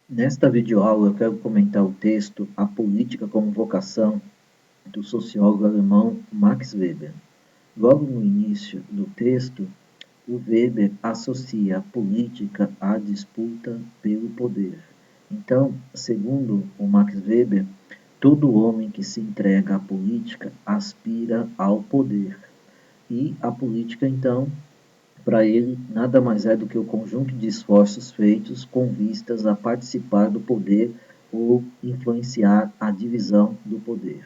Nesta videoaula eu quero comentar o texto A Política como Vocação, do sociólogo alemão Max Weber. Logo no início do texto, o Weber associa a política à disputa pelo poder. Então, segundo o Max Weber, todo homem que se entrega à política aspira ao poder. E a política, então, para ele, nada mais é do que o conjunto de esforços feitos com vistas a participar do poder ou influenciar a divisão do poder.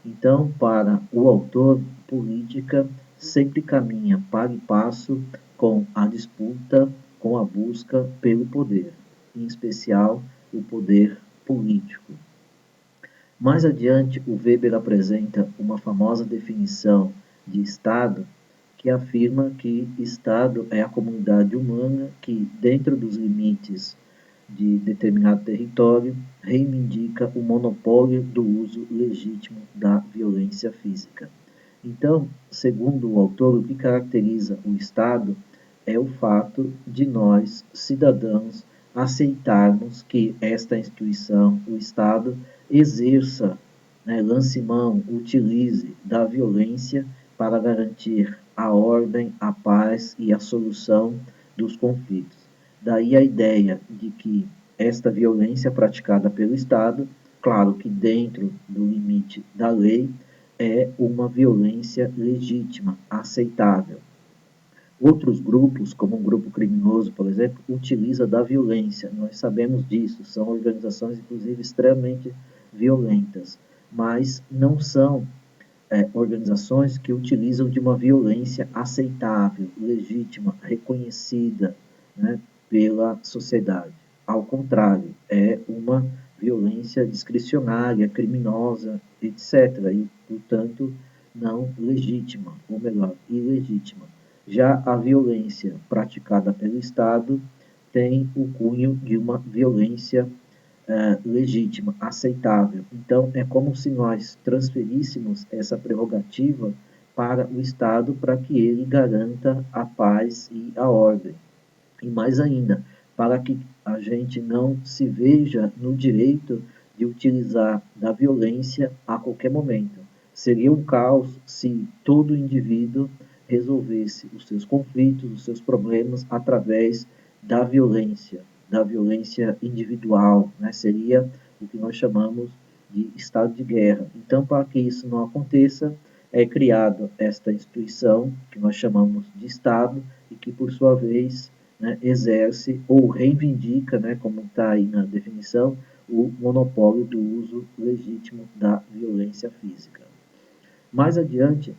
Então, para o autor, política sempre caminha para e passo com a disputa, com a busca pelo poder, em especial o poder político. Mais adiante, o Weber apresenta uma famosa definição de Estado que afirma que Estado é a comunidade humana que, dentro dos limites de determinado território, reivindica o monopólio do uso legítimo da violência física. Então, segundo o autor, o que caracteriza o Estado é o fato de nós, cidadãos, aceitarmos que esta instituição, o Estado, exerça, lance mão, utilize da violência para garantir a ordem, a paz e a solução dos conflitos. Daí a ideia de que esta violência praticada pelo Estado, claro que dentro do limite da lei, é uma violência legítima, aceitável. Outros grupos, como um grupo criminoso, por exemplo, utiliza da violência. Nós sabemos disso. São organizações, inclusive, extremamente violentas, mas não são organizações que utilizam de uma violência aceitável, legítima, reconhecida, né, pela sociedade. Ao contrário, é uma violência discricionária, criminosa, etc. E, portanto, não legítima, ou melhor, ilegítima. Já a violência praticada pelo Estado tem o cunho de uma violência legítima, aceitável. Então, é como se nós transferíssemos essa prerrogativa para o Estado para que ele garanta a paz e a ordem. E mais ainda, para que a gente não se veja no direito de utilizar da violência a qualquer momento. Seria um caos se todo indivíduo resolvesse os seus conflitos, os seus problemas através da violência individual, né? Seria o que nós chamamos de estado de guerra. Então, para que isso não aconteça, é criada esta instituição que nós chamamos de Estado e que, por sua vez, né, exerce ou reivindica, né, como está aí na definição, o monopólio do uso legítimo da violência física. Mais adiante,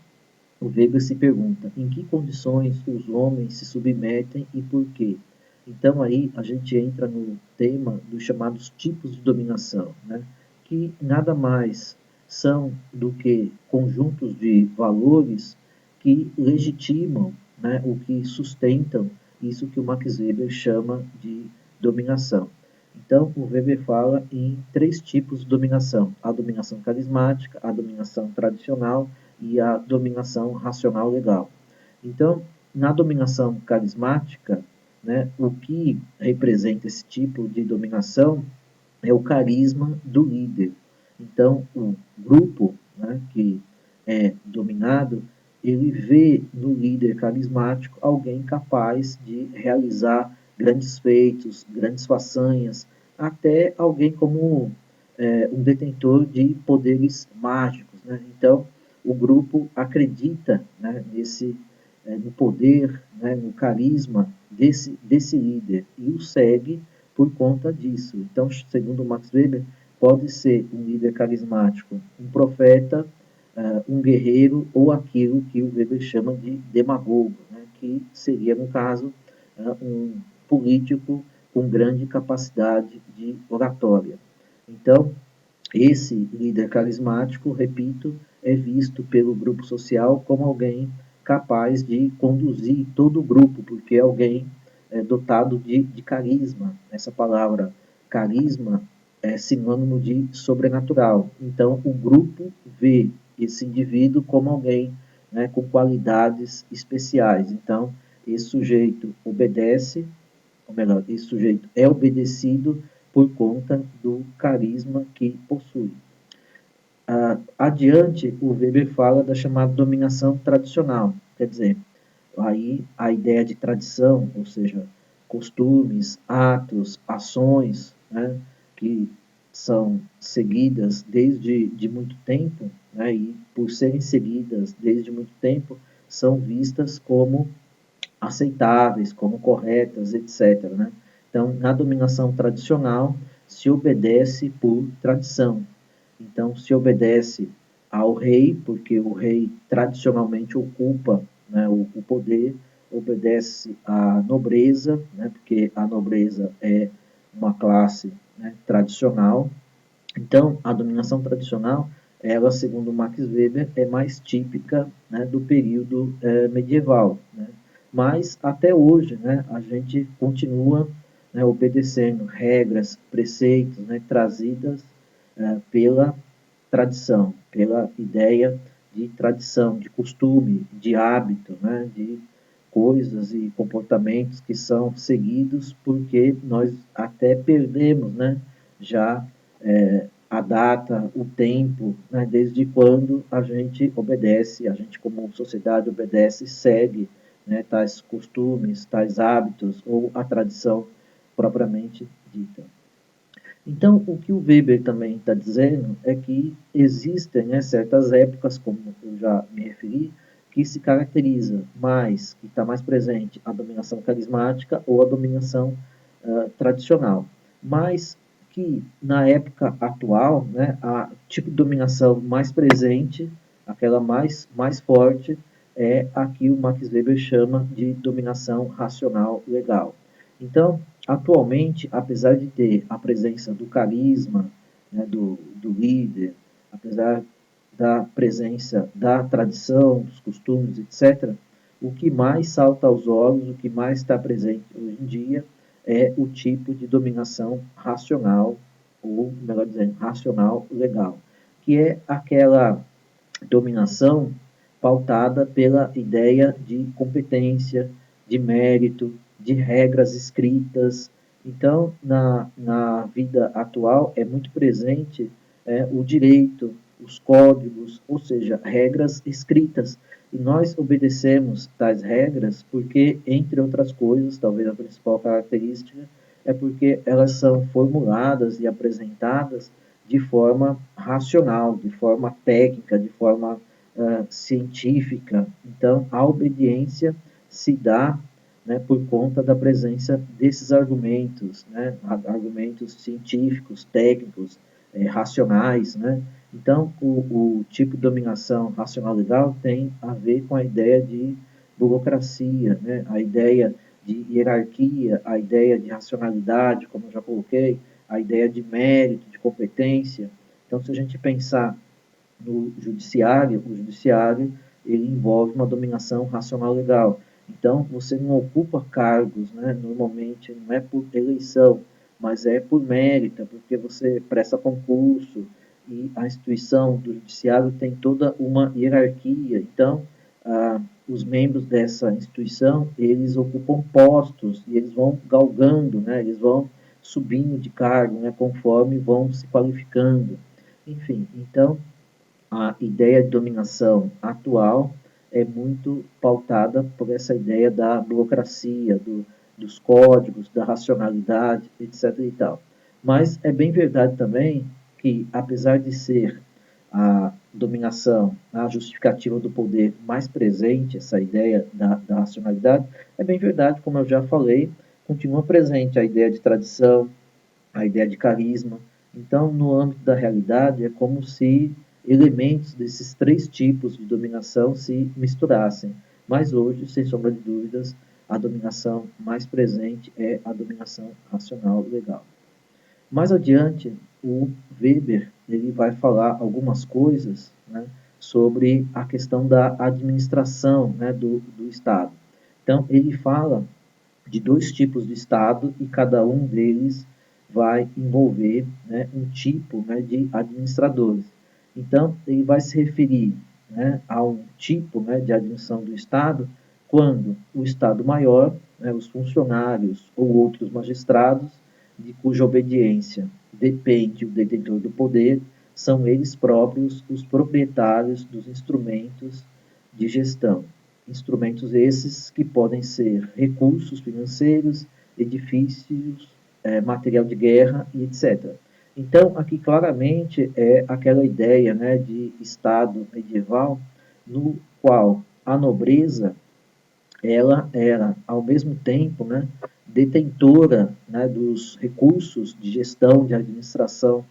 o Weber se pergunta em que condições os homens se submetem e por quê. Então aí a gente entra no tema dos chamados tipos de dominação, né? Que nada mais são do que conjuntos de valores que legitimam, né, o que sustentam isso que o Max Weber chama de dominação. Então, o Weber fala em três tipos de dominação: a dominação carismática, a dominação tradicional e a dominação racional legal. Então, na dominação carismática, né, o que representa esse tipo de dominação é o carisma do líder. Então, o grupo, né, que é dominado, ele vê no líder carismático alguém capaz de realizar grandes feitos, grandes façanhas, até alguém como um detentor de poderes mágicos, né? Então, o grupo acredita, né, no poder, né, no carisma desse líder e o segue por conta disso. Então, segundo Max Weber, pode ser um líder carismático, um profeta, um guerreiro ou aquilo que o Weber chama de demagogo, né, que seria, no caso, um político com grande capacidade de oratória. Então, esse líder carismático, repito, é visto pelo grupo social como alguém capaz de conduzir todo o grupo, porque é alguém dotado de carisma. Essa palavra carisma é sinônimo de sobrenatural. Então, o grupo vê esse indivíduo como alguém, né, com qualidades especiais. Então, esse sujeito obedece, ou melhor, esse sujeito é obedecido por conta do carisma que possui. Adiante, o Weber fala da chamada dominação tradicional, quer dizer, aí a ideia de tradição, ou seja, costumes, atos, ações, né, que são seguidas desde de muito tempo, né, e por serem seguidas desde muito tempo, são vistas como aceitáveis, como corretas, etc. Né? Então, na dominação tradicional, se obedece por tradição. Então, se obedece ao rei, porque o rei tradicionalmente ocupa, né, o poder, obedece à nobreza, né, porque a nobreza é uma classe, né, tradicional. Então, a dominação tradicional, ela, segundo Max Weber, é mais típica, né, do período medieval. Né? Mas, até hoje, né, a gente continua, né, obedecendo regras, preceitos, né, trazidas pela tradição, pela ideia de tradição, de costume, de hábito, né, de coisas e comportamentos que são seguidos porque nós até perdemos, né, já a data, o tempo, né, desde quando a gente obedece, a gente como sociedade obedece, segue, né, tais costumes, tais hábitos ou a tradição propriamente dita. Então, o que o Weber também está dizendo é que existem, né, certas épocas, como eu já me referi, que se caracteriza mais, que está mais presente a dominação carismática ou a dominação tradicional. Mas que na época atual, né, a tipo de dominação mais presente, aquela mais forte, é a que o Max Weber chama de dominação racional legal. Então, atualmente, apesar de ter a presença do carisma, né, do líder, apesar da presença da tradição, dos costumes, etc., o que mais salta aos olhos, o que mais está presente hoje em dia, é o tipo de dominação racional, ou, melhor dizendo, racional legal, que é aquela dominação pautada pela ideia de competência, de mérito, de regras escritas. Então, na vida atual, é muito presente o direito, os códigos, ou seja, regras escritas. E nós obedecemos tais regras porque, entre outras coisas, talvez a principal característica é porque elas são formuladas e apresentadas de forma racional, de forma técnica, de forma científica. Então, a obediência se dá, né, por conta da presença desses argumentos, né, argumentos científicos, técnicos, racionais. Né? Então, o tipo de dominação racional legal tem a ver com a ideia de burocracia, né, a ideia de hierarquia, a ideia de racionalidade, como eu já coloquei, a ideia de mérito, de competência. Então, se a gente pensar no judiciário, o judiciário ele envolve uma dominação racional legal. Então, você não ocupa cargos, né, normalmente não é por eleição, mas é por mérito, porque você presta concurso e a instituição do judiciário tem toda uma hierarquia. Então, os membros dessa instituição, eles ocupam postos e eles vão galgando, né, eles vão subindo de cargo, né, conforme vão se qualificando. Enfim, então, a ideia de dominação atual é muito pautada por essa ideia da burocracia, dos códigos, da racionalidade, etc. E tal. Mas é bem verdade também que, apesar de ser a dominação, a justificativa do poder mais presente, essa ideia da racionalidade, é bem verdade, como eu já falei, continua presente a ideia de tradição, a ideia de carisma. Então, no âmbito da realidade, é como se elementos desses três tipos de dominação se misturassem. Mas hoje, sem sombra de dúvidas, a dominação mais presente é a dominação racional legal. Mais adiante, o Weber ele vai falar algumas coisas, né, sobre a questão da administração, né, do Estado. Então, ele fala de dois tipos de Estado e cada um deles vai envolver, né, um tipo, né, de administradores. Então, ele vai se referir, né, a um tipo, né, de administração do Estado quando o Estado maior, né, os funcionários ou outros magistrados, de cuja obediência depende o detentor do poder, são eles próprios os proprietários dos instrumentos de gestão. Instrumentos esses que podem ser recursos financeiros, edifícios, material de guerra e etc. Então, aqui claramente é aquela ideia, né, de Estado medieval, no qual a nobreza ela era, ao mesmo tempo, né, detentora, né, dos recursos de gestão, de administração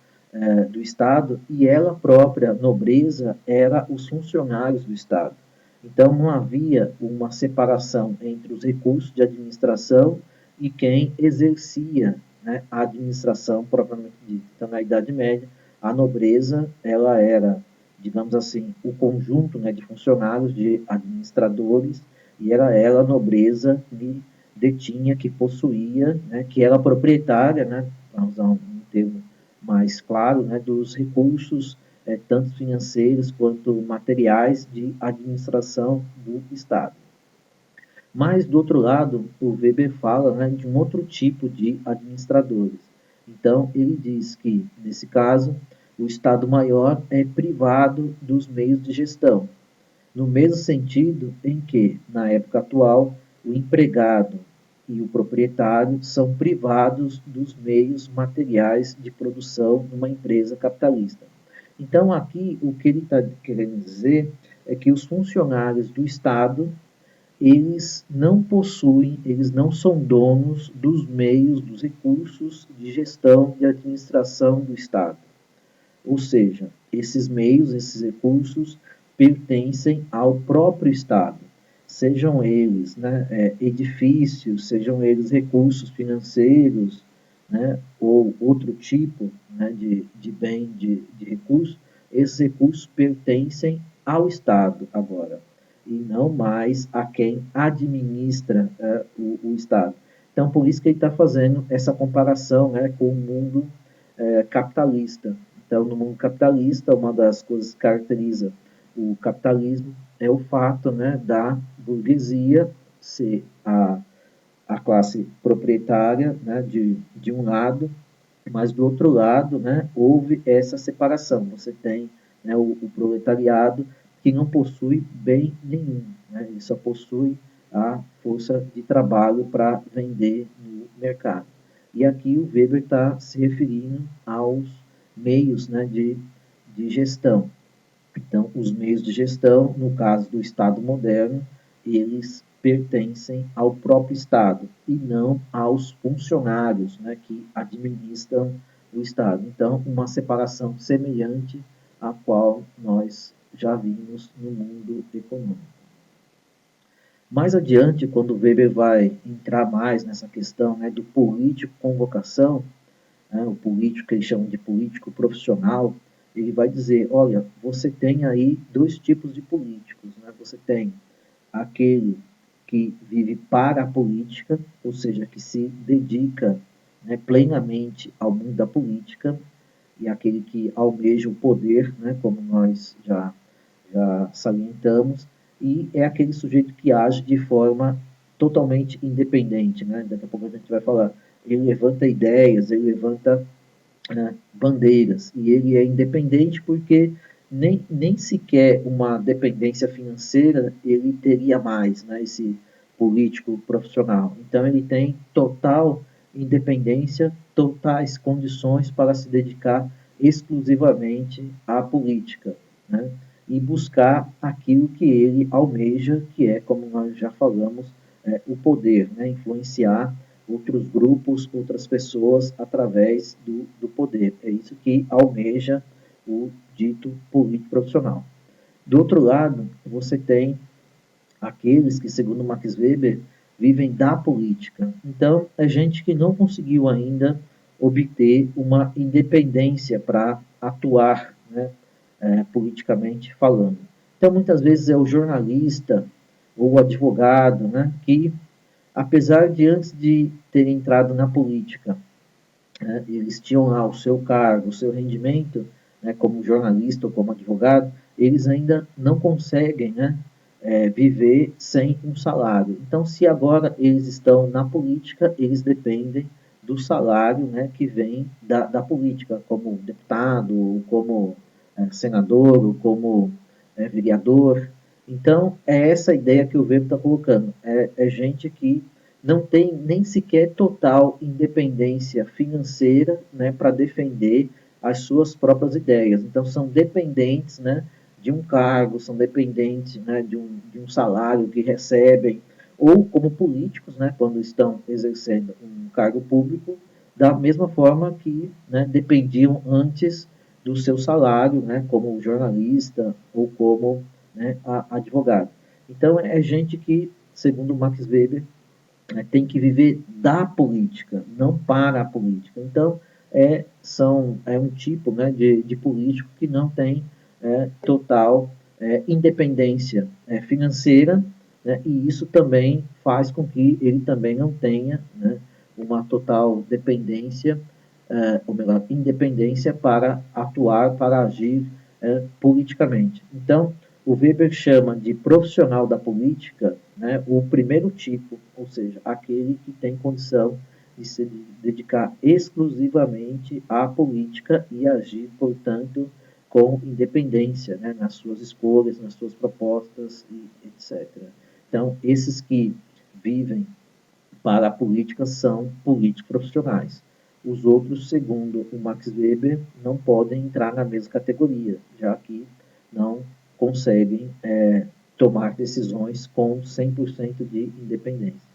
do Estado, e ela própria, nobreza, era os funcionários do Estado. Então, não havia uma separação entre os recursos de administração e quem exercia, né, a administração propriamente dita. Então, na Idade Média, a nobreza ela era, digamos assim, o conjunto, né, de funcionários, de administradores, e era ela a nobreza que detinha, que possuía, né, que era proprietária, né, para usar um termo mais claro, né, dos recursos, tanto financeiros quanto materiais de administração do Estado. Mas, do outro lado, o Weber fala, né, de um outro tipo de administradores. Então, ele diz que, nesse caso, o Estado Maior é privado dos meios de gestão, no mesmo sentido em que, na época atual, o empregado e o proprietário são privados dos meios materiais de produção numa empresa capitalista. Então, aqui, o que ele está querendo dizer é que os funcionários do Estado, eles não possuem, eles não são donos dos meios, dos recursos de gestão e administração do Estado. Ou seja, esses meios, esses recursos pertencem ao próprio Estado, sejam eles, né, edifícios, sejam eles recursos financeiros, né, ou outro tipo, né, de bem, de recurso, esses recursos pertencem ao Estado agora, e não mais a quem administra o Estado. Então, por isso que ele está fazendo essa comparação, né, com o mundo capitalista. Então, no mundo capitalista, uma das coisas que caracteriza o capitalismo é o fato, né, da burguesia ser a classe proprietária, né, de um lado, mas do outro lado, né, houve essa separação. Você tem, né, o proletariado que não possui bem nenhum, né, ele só possui a força de trabalho para vender no mercado. E aqui o Weber está se referindo aos meios, né, de gestão. Então, os meios de gestão, no caso do Estado moderno, eles pertencem ao próprio Estado e não aos funcionários, né, que administram o Estado. Então, uma separação semelhante à qual nós já vimos no mundo econômico. Mais adiante, quando Weber vai entrar mais nessa questão, né, do político com vocação, né, o político que eles chamam de político profissional, ele vai dizer, olha, você tem aí dois tipos de políticos. Né? Você tem aquele que vive para a política, ou seja, que se dedica, né, plenamente ao mundo da política, e aquele que almeja o poder, né, como nós já salientamos, e é aquele sujeito que age de forma totalmente independente. Né? Daqui a pouco a gente vai falar. Ele levanta ideias, ele levanta, né, bandeiras, e ele é independente porque nem sequer uma dependência financeira ele teria mais, né, esse político profissional. Então ele tem total independência, totais condições para se dedicar exclusivamente à política, né, e buscar aquilo que ele almeja, que é, como nós já falamos, o poder, né, influenciar outros grupos, outras pessoas através do poder. É isso que almeja o dito político profissional. Do outro lado, você tem aqueles que, segundo Max Weber, vivem da política. Então, é gente que não conseguiu ainda obter uma independência para atuar, né, politicamente falando. Então, muitas vezes é o jornalista ou o advogado, né, que, apesar de antes de ter entrado na política, né, eles tinham lá o seu cargo, o seu rendimento, né, como jornalista ou como advogado, eles ainda não conseguem, né, viver sem um salário. Então, se agora eles estão na política, eles dependem do salário, né, que vem da política, como deputado, ou como senador, ou como vereador. Então, é essa ideia que o Weber está colocando. É gente que não tem nem sequer total independência financeira, né, para defender as suas próprias ideias. Então, são dependentes, né, de um cargo, são dependentes, né, de um salário que recebem, ou como políticos, né, quando estão exercendo um cargo público, da mesma forma que, né, dependiam antes do seu salário, né, como jornalista ou como, né, advogado. Então, é gente que, segundo Max Weber, tem que viver da política, não para a política. Então, é um tipo, né, de político que não tem total independência financeira, né, e isso também faz com que ele também não tenha, né, uma total dependência, ou melhor, independência para atuar, para agir politicamente. Então, o Weber chama de profissional da política, né, o primeiro tipo, ou seja, aquele que tem condição de se dedicar exclusivamente à política e agir, portanto, com independência, né, nas suas escolhas, nas suas propostas e etc. Então, esses que vivem para a política são políticos profissionais. Os outros, segundo o Max Weber, não podem entrar na mesma categoria, já que não conseguem tomar decisões com 100% de independência.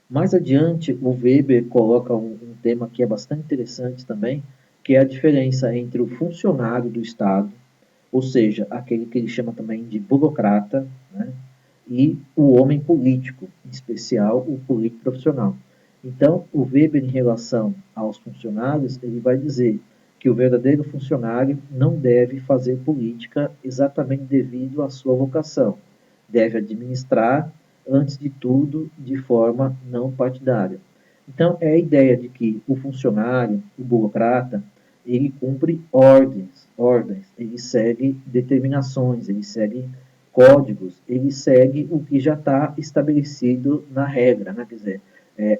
Mais adiante, o Weber coloca um tema que é bastante interessante também, que é a diferença entre o funcionário do Estado, ou seja, aquele que ele chama também de burocrata, né, e o homem político, em especial o político profissional. Então, o Weber, em relação aos funcionários, ele vai dizer que o verdadeiro funcionário não deve fazer política exatamente devido à sua vocação. Deve administrar, antes de tudo, de forma não partidária. Então, é a ideia de que o funcionário, o burocrata, ele cumpre ordens, ele segue determinações, ele segue códigos, ele segue o que já está estabelecido na regra, né? Quer dizer,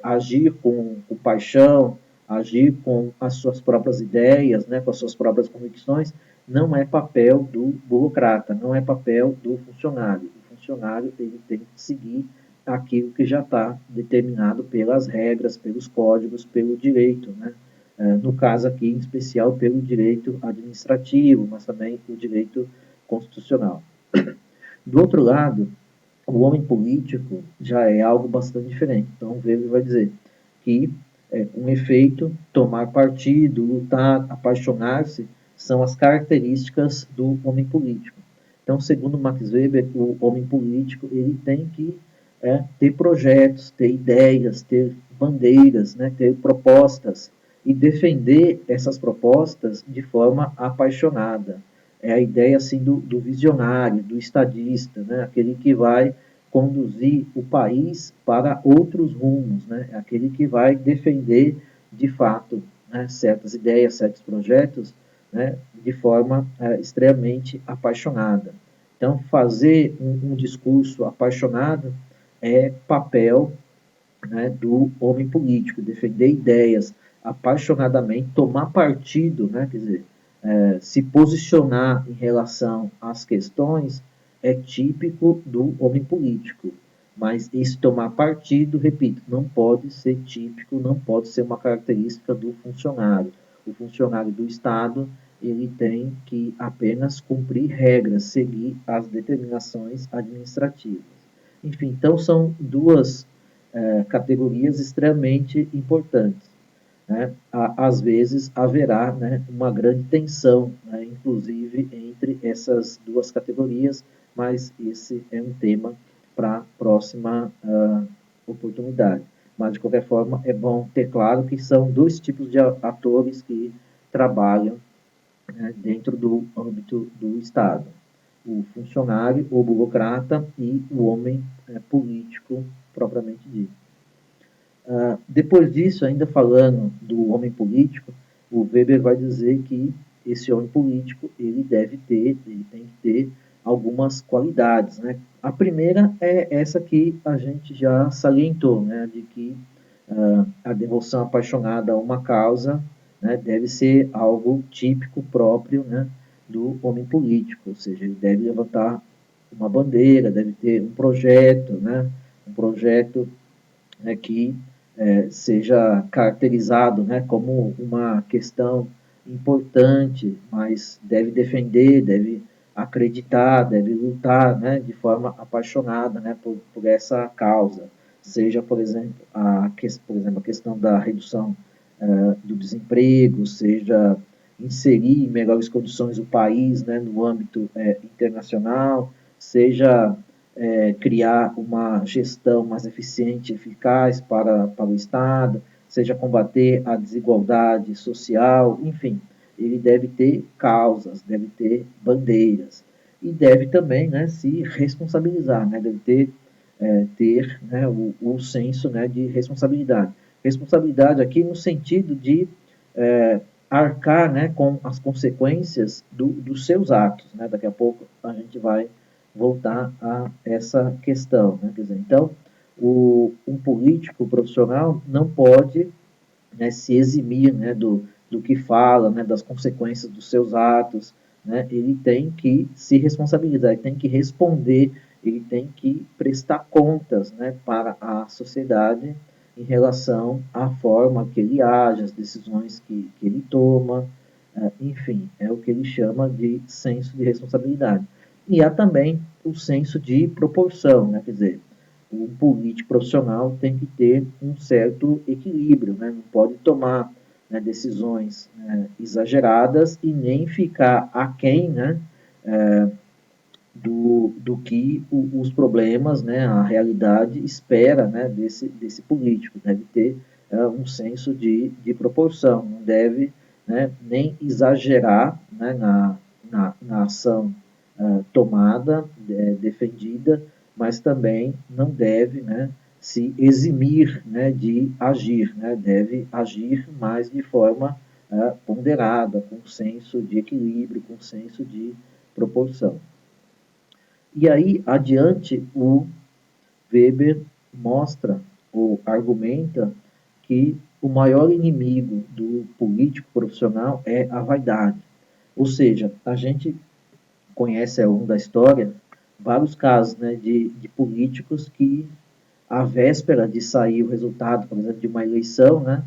agir com paixão, agir com as suas próprias ideias, né, com as suas próprias convicções, não é papel do burocrata, não é papel do funcionário. O funcionário ele tem que seguir aquilo que já está determinado pelas regras, pelos códigos, pelo direito, né? No caso aqui, em especial, pelo direito administrativo, mas também o direito constitucional. Do outro lado, o homem político já é algo bastante diferente. Então, o Weber vai dizer que, com efeito, tomar partido, lutar, apaixonar-se, são as características do homem político. Então, segundo Max Weber, o homem político ele tem que ter projetos, ter ideias, ter bandeiras, né, ter propostas e defender essas propostas de forma apaixonada. É a ideia assim do visionário, do estadista, né, aquele que vai conduzir o país para outros rumos, né, aquele que vai defender de fato, né, certas ideias, certos projetos, né, de forma extremamente apaixonada. Então, fazer um discurso apaixonado é papel, né, do homem político, defender ideias apaixonadamente, tomar partido, né, quer dizer, se posicionar em relação às questões é típico do homem político. Mas esse tomar partido, repito, não pode ser típico, não pode ser uma característica do funcionário. O funcionário do Estado, ele tem que apenas cumprir regras, seguir as determinações administrativas. Enfim, então são duas categorias extremamente importantes. Né? Às vezes haverá, né, uma grande tensão, né, inclusive entre essas duas categorias, mas esse é um tema para a próxima oportunidade. Mas, de qualquer forma, é bom ter claro que são dois tipos de atores que trabalham, né, dentro do âmbito do Estado. O funcionário, o burocrata e o homem político propriamente dito. Depois disso, ainda falando do homem político, o Weber vai dizer que esse homem político ele tem que ter algumas qualidades, né? A primeira é essa que a gente já salientou, né? De que a devoção apaixonada a uma causa, né, deve ser algo típico próprio, né, do homem político, ou seja, ele deve levantar uma bandeira, deve ter um projeto, né, um projeto, né, que seja caracterizado, né, como uma questão importante, mas deve defender, deve acreditar, deve lutar, né, de forma apaixonada, né, por essa causa. Seja, por exemplo, a questão da redução do desemprego, seja inserir em melhores condições o país, né, no âmbito internacional, seja criar uma gestão mais eficiente e eficaz para o Estado, seja combater a desigualdade social, enfim, ele deve ter causas, deve ter bandeiras e deve também, né, se responsabilizar, né, deve ter, né, o senso, né, de responsabilidade. Responsabilidade aqui no sentido de arcar, né, com as consequências dos seus atos, né? Daqui a pouco a gente vai voltar a essa questão, né? Quer dizer, então, um político profissional não pode, né, se eximir, né, do que fala, né, das consequências dos seus atos, né? Ele tem que se responsabilizar, ele tem que responder, ele tem que prestar contas, né, para a sociedade em relação à forma que ele age, as decisões que ele toma, enfim, é o que ele chama de senso de responsabilidade. E há também o senso de proporção, né? Quer dizer, um político profissional tem que ter um certo equilíbrio, né? Não pode tomar, né, decisões, né, exageradas e nem ficar aquém, né, do que os problemas, né, a realidade espera, né, desse político. Deve ter um senso de proporção, não deve, né, nem exagerar, né, na ação tomada, defendida, mas também não deve, né, se eximir, né, de agir, né, deve agir mais de forma ponderada, com senso de equilíbrio, com senso de proporção. E aí, adiante, o Weber mostra ou argumenta que o maior inimigo do político profissional é a vaidade. Ou seja, a gente conhece ao longo da história vários casos, né, de políticos que, à véspera de sair o resultado, por exemplo, de uma eleição, né,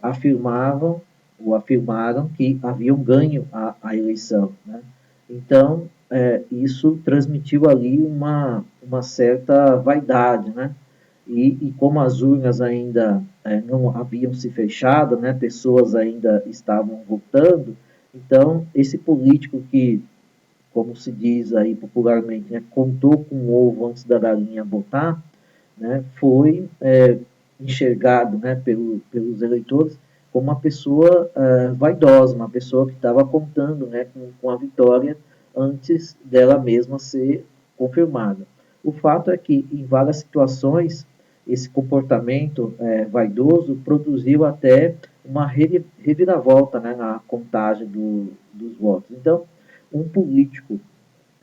afirmavam ou afirmaram que haviam ganho a eleição. Né? Então, isso transmitiu ali uma certa vaidade, né? E como as urnas ainda não haviam se fechado, né, pessoas ainda estavam votando, então esse político que, como se diz aí popularmente, né, contou com o ovo antes da galinha botar, né, foi enxergado, né, pelos eleitores como uma pessoa vaidosa, uma pessoa que estava contando, né, com a vitória antes dela mesma ser confirmada. O fato é que, em várias situações, esse comportamento vaidoso produziu até uma reviravolta, né, na contagem dos votos. Então, um político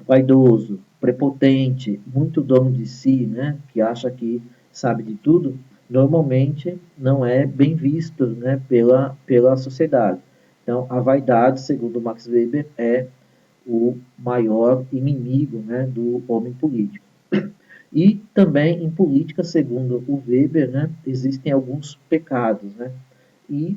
vaidoso, prepotente, muito dono de si, né, que acha que sabe de tudo, normalmente não é bem visto, né, pela sociedade. Então, a vaidade, segundo Max Weber, é o maior inimigo, né, do homem político. E também em política, segundo o Weber, né, existem alguns pecados, né, e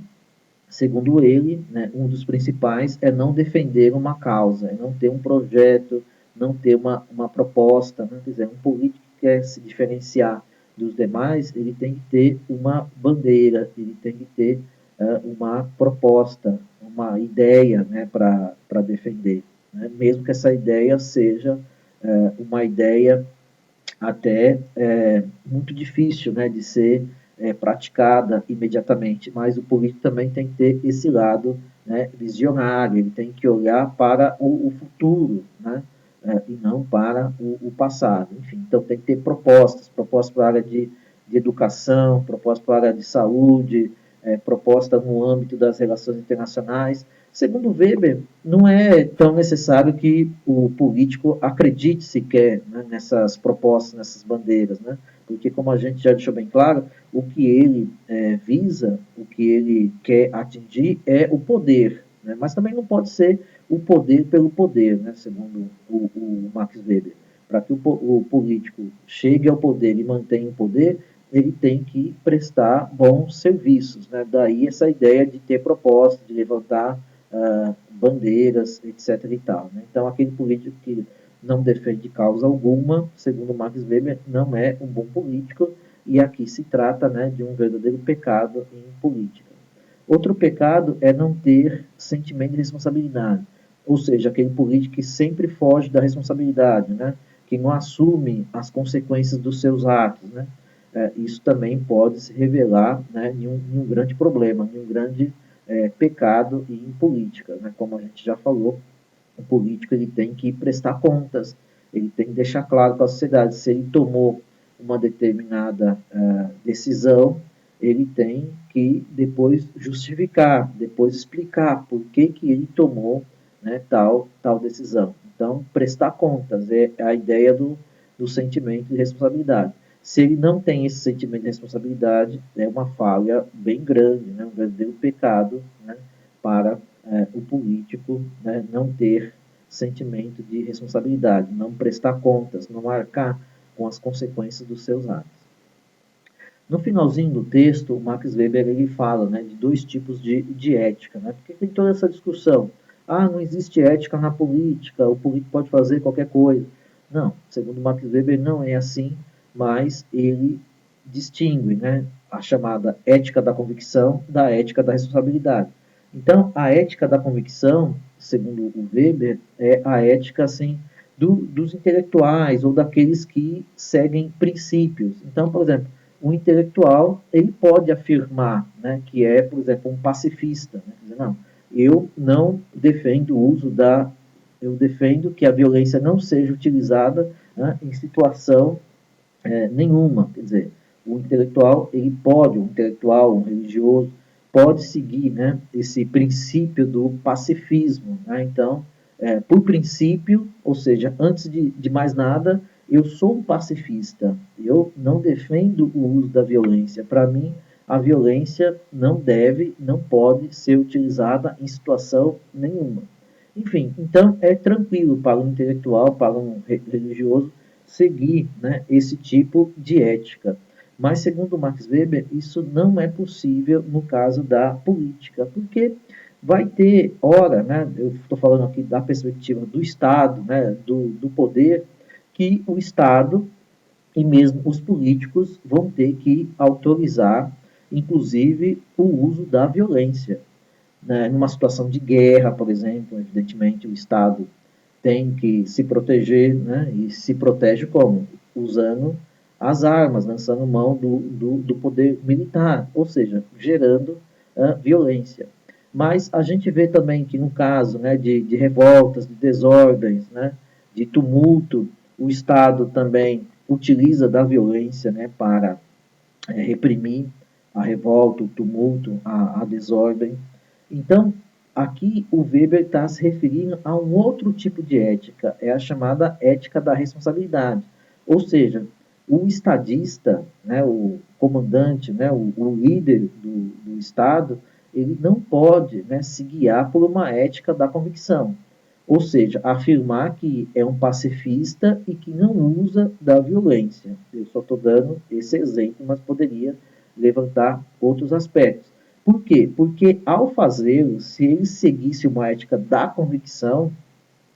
segundo ele, né, um dos principais é não defender uma causa, é não ter um projeto, não ter uma proposta. Né? Quer dizer, um político que quer se diferenciar dos demais, ele tem que ter uma bandeira, ele tem que ter uma proposta, uma ideia, né, para defender. Né? Mesmo que essa ideia seja uma ideia até muito difícil, né, de ser praticada imediatamente, mas o político também tem que ter esse lado, né, visionário, ele tem que olhar para o futuro, né, e não para o passado. Enfim, então tem que ter propostas para a área de educação, propostas para a área de saúde, proposta no âmbito das relações internacionais. Segundo Weber, não é tão necessário que o político acredite sequer, né, nessas propostas, nessas bandeiras, né? porque como a gente já deixou bem claro, o que ele visa, o que ele quer atingir é o poder, né? Mas também não pode ser o poder pelo poder, né? Segundo o Max Weber. Para que o político chegue ao poder e mantenha o poder, ele tem que prestar bons serviços, né? Daí essa ideia de ter proposta, de levantar bandeiras, etc. e tal, né? Então, aquele político que não defende causa alguma, segundo Max Weber, não é um bom político, e aqui se trata, né, de um verdadeiro pecado em política. Outro pecado é não ter sentimento de responsabilidade, ou seja, aquele político que sempre foge da responsabilidade, né, que não assume as consequências dos seus atos, né. Isso também pode se revelar, né, em um grande problema, em um grande pecado em política, né, como a gente já falou. O político ele tem que prestar contas, ele tem que deixar claro para a sociedade se ele tomou uma determinada decisão, ele tem que depois justificar, depois explicar por que ele tomou, né, tal decisão. Então, prestar contas é a ideia do sentimento de responsabilidade. Se ele não tem esse sentimento de responsabilidade, é uma falha bem grande, né, um verdadeiro pecado, né, para o político, né, não ter sentimento de responsabilidade, não prestar contas, não arcar com as consequências dos seus atos. No finalzinho do texto, o Max Weber ele fala, né, de dois tipos de ética. Né? Porque tem toda essa discussão. Ah, não existe ética na política, o político pode fazer qualquer coisa. Não, segundo Max Weber não é assim, mas ele distingue, né, a chamada ética da convicção da ética da responsabilidade. Então, a ética da convicção, segundo o Weber, é a ética assim dos intelectuais ou daqueles que seguem princípios. Então, por exemplo, o intelectual ele pode afirmar, né, que é, por exemplo, um pacifista. Né? Dizer, não, eu não defendo o uso eu defendo que a violência não seja utilizada, né, em situação nenhuma. Quer dizer, o intelectual ele pode, o intelectual, um religioso, pode seguir, né, esse princípio do pacifismo. Né? Então, por princípio, ou seja, antes de mais nada, eu sou um pacifista. Eu não defendo o uso da violência. Para mim, a violência não deve, não pode ser utilizada em situação nenhuma. Enfim, então é tranquilo para um intelectual, para um religioso, seguir, né, esse tipo de ética. Mas, segundo Max Weber, isso não é possível no caso da política, porque vai ter hora, né, eu estou falando aqui da perspectiva do Estado, né, do poder, que o Estado e mesmo os políticos vão ter que autorizar, inclusive, o uso da violência. Né? Numa situação de guerra, por exemplo, evidentemente o Estado tem que se proteger, né? E se protege como? Usando as armas, lançando mão do poder militar, ou seja, gerando violência. Mas a gente vê também que no caso, né, de revoltas, de desordens, né, de tumulto, o Estado também utiliza da violência, né, para reprimir a revolta, o tumulto, a desordem. Então, aqui o Weber está se referindo a um outro tipo de ética, é a chamada ética da responsabilidade. Ou seja, o estadista, né, o comandante, né, o líder do Estado, ele não pode, né, se guiar por uma ética da convicção. Ou seja, afirmar que é um pacifista e que não usa da violência. Eu só estou dando esse exemplo, mas poderia levantar outros aspectos. Por quê? Porque ao fazê-lo, se ele seguisse uma ética da convicção,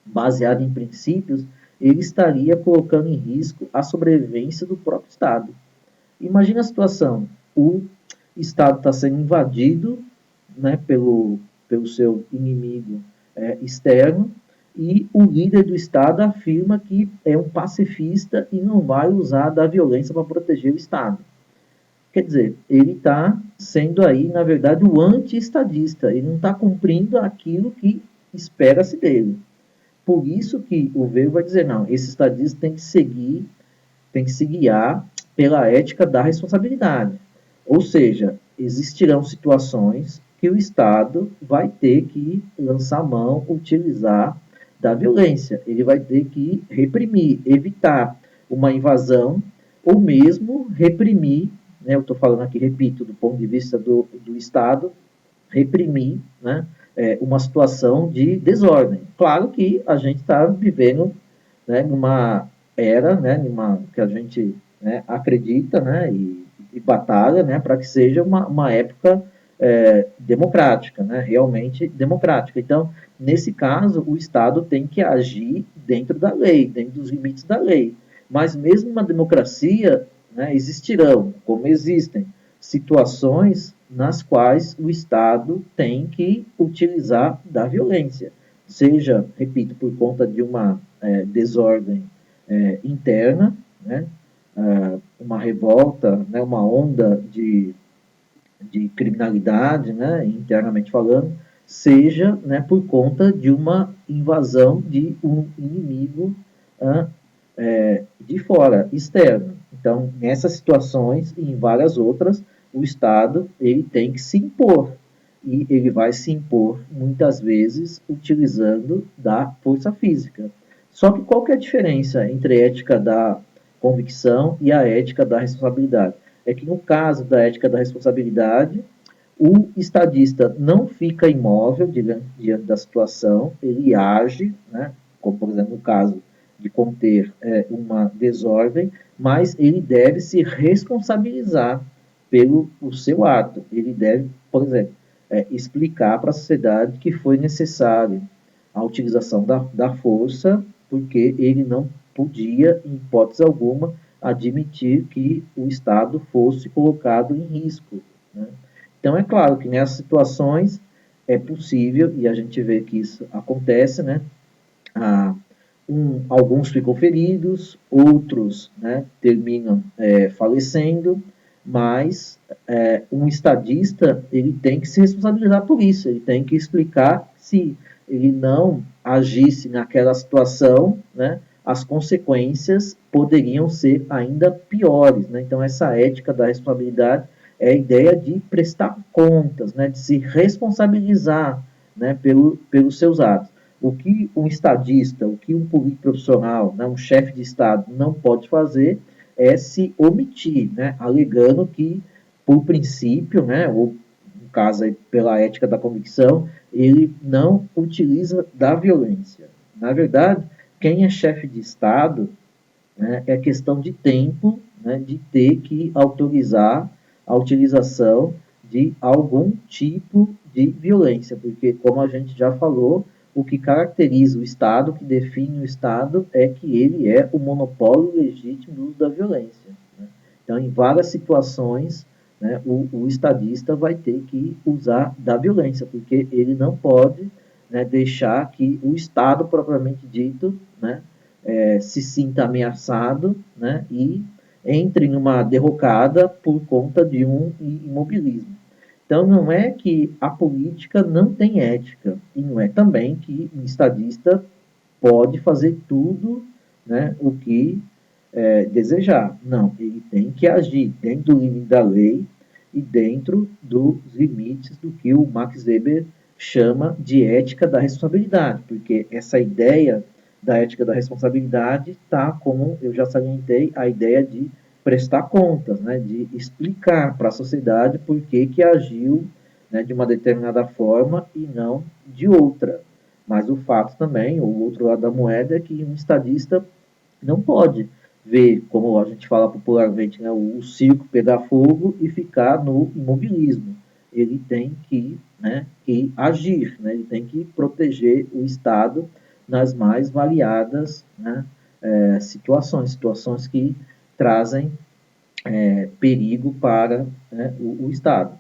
baseada em princípios, ele estaria colocando em risco a sobrevivência do próprio Estado. Imagina a situação: o Estado está sendo invadido, né, pelo seu inimigo externo, e o líder do Estado afirma que é um pacifista e não vai usar da violência para proteger o Estado. Quer dizer, ele está sendo aí, na verdade, o anti-estadista. Ele não está cumprindo aquilo que espera-se dele. Por isso que o Weber vai dizer, não, esse estadista tem que se guiar pela ética da responsabilidade. Ou seja, existirão situações que o Estado vai ter que lançar mão, utilizar da violência. Ele vai ter que reprimir, evitar uma invasão ou mesmo reprimir, né, eu estou falando aqui, repito, do ponto de vista do Estado, reprimir, né, uma situação de desordem. Claro que a gente está vivendo, né, numa era, né, numa, que a gente, né, acredita, né, e batalha, né, para que seja uma época democrática, né, realmente democrática. Então, nesse caso, o Estado tem que agir dentro da lei, dentro dos limites da lei. Mas mesmo uma democracia, né, existirão, como existem, situações nas quais o Estado tem que utilizar da violência, seja, repito, por conta de uma desordem interna, né, uma revolta, né, uma onda de criminalidade, né, internamente falando, seja, né, por conta de uma invasão de um inimigo de fora, externo. Então, nessas situações e em várias outras, o Estado ele tem que se impor. E ele vai se impor, muitas vezes, utilizando da força física. Só que qual que é a diferença entre a ética da convicção e a ética da responsabilidade? É que no caso da ética da responsabilidade, o estadista não fica imóvel diante da situação, ele age, né, como por exemplo no caso de conter uma desordem, mas ele deve se responsabilizar pelo o seu ato. Ele deve, por exemplo, explicar para a sociedade que foi necessário a utilização da força, porque ele não podia, em hipótese alguma, admitir que o Estado fosse colocado em risco, né? Então, é claro que nessas situações é possível, e a gente vê que isso acontece, né? Alguns ficam feridos, outros, né, terminam falecendo, mas um estadista ele tem que se responsabilizar por isso, ele tem que explicar se ele não agisse naquela situação, né, as consequências poderiam ser ainda piores, né? Então essa ética da responsabilidade é a ideia de prestar contas, né, de se responsabilizar, né, pelos seus atos. O que um estadista, o que um político profissional, né, um chefe de Estado não pode fazer é se omitir, né, alegando que, por princípio, né, ou no caso aí, pela ética da convicção, ele não utiliza da violência. Na verdade, quem é chefe de Estado, né, é questão de tempo, né, de ter que autorizar a utilização de algum tipo de violência, porque, como a gente já falou, o que caracteriza o Estado, o que define o Estado, é que ele é o monopólio legítimo do uso da violência, né? Então, em várias situações, né, o estadista vai ter que usar da violência, porque ele não pode, né, deixar que o Estado, propriamente dito, né, se sinta ameaçado, né, e entre numa derrocada por conta de um imobilismo. Então, não é que a política não tem ética, e não é também que um estadista pode fazer tudo, né, o que desejar. Não, ele tem que agir dentro do limite da lei e dentro dos limites do que o Max Weber chama de ética da responsabilidade, porque essa ideia da ética da responsabilidade está, como eu já salientei, a ideia de prestar contas, né, de explicar para a sociedade por que agiu, né, de uma determinada forma e não de outra. Mas o fato também, o outro lado da moeda, é que um estadista não pode ver, como a gente fala popularmente, né, o circo pegar fogo e ficar no imobilismo. Ele tem que agir, né, ele tem que proteger o Estado nas mais variadas, né, situações que trazem perigo para, né, o Estado.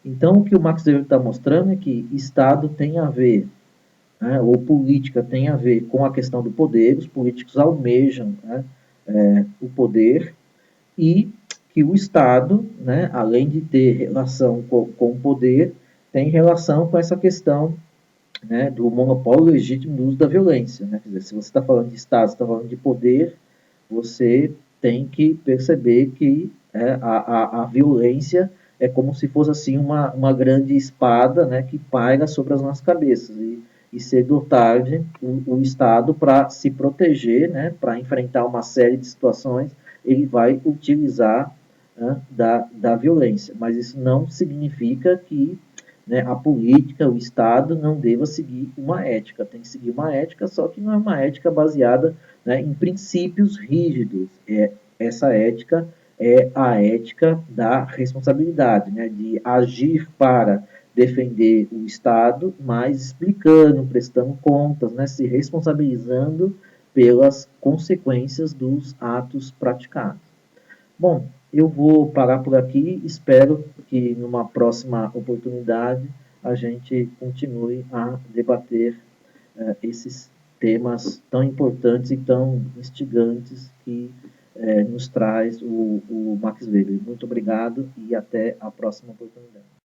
Então, o que o Max Weber está mostrando é que Estado tem a ver, né, ou política tem a ver com a questão do poder, os políticos almejam, né, o poder, e que o Estado, né, além de ter relação com o poder, tem relação com essa questão, né, do monopólio legítimo do uso da violência. Né? Quer dizer, se você está falando de Estado, você está falando de poder, você tem que perceber que a violência é como se fosse assim uma grande espada, né, que paira sobre as nossas cabeças. E cedo ou tarde, o Estado, para se proteger, né, para enfrentar uma série de situações, ele vai utilizar da violência. Mas isso não significa que, né, a política, o Estado, não deva seguir uma ética. Tem que seguir uma ética, só que não é uma ética baseada, né, em princípios rígidos. Essa ética é a ética da responsabilidade, né, de agir para defender o Estado, mas explicando, prestando contas, né, se responsabilizando pelas consequências dos atos praticados. Bom, eu vou parar por aqui, espero que numa próxima oportunidade a gente continue a debater esses temas tão importantes e tão instigantes que nos traz o Max Weber. Muito obrigado e até a próxima oportunidade.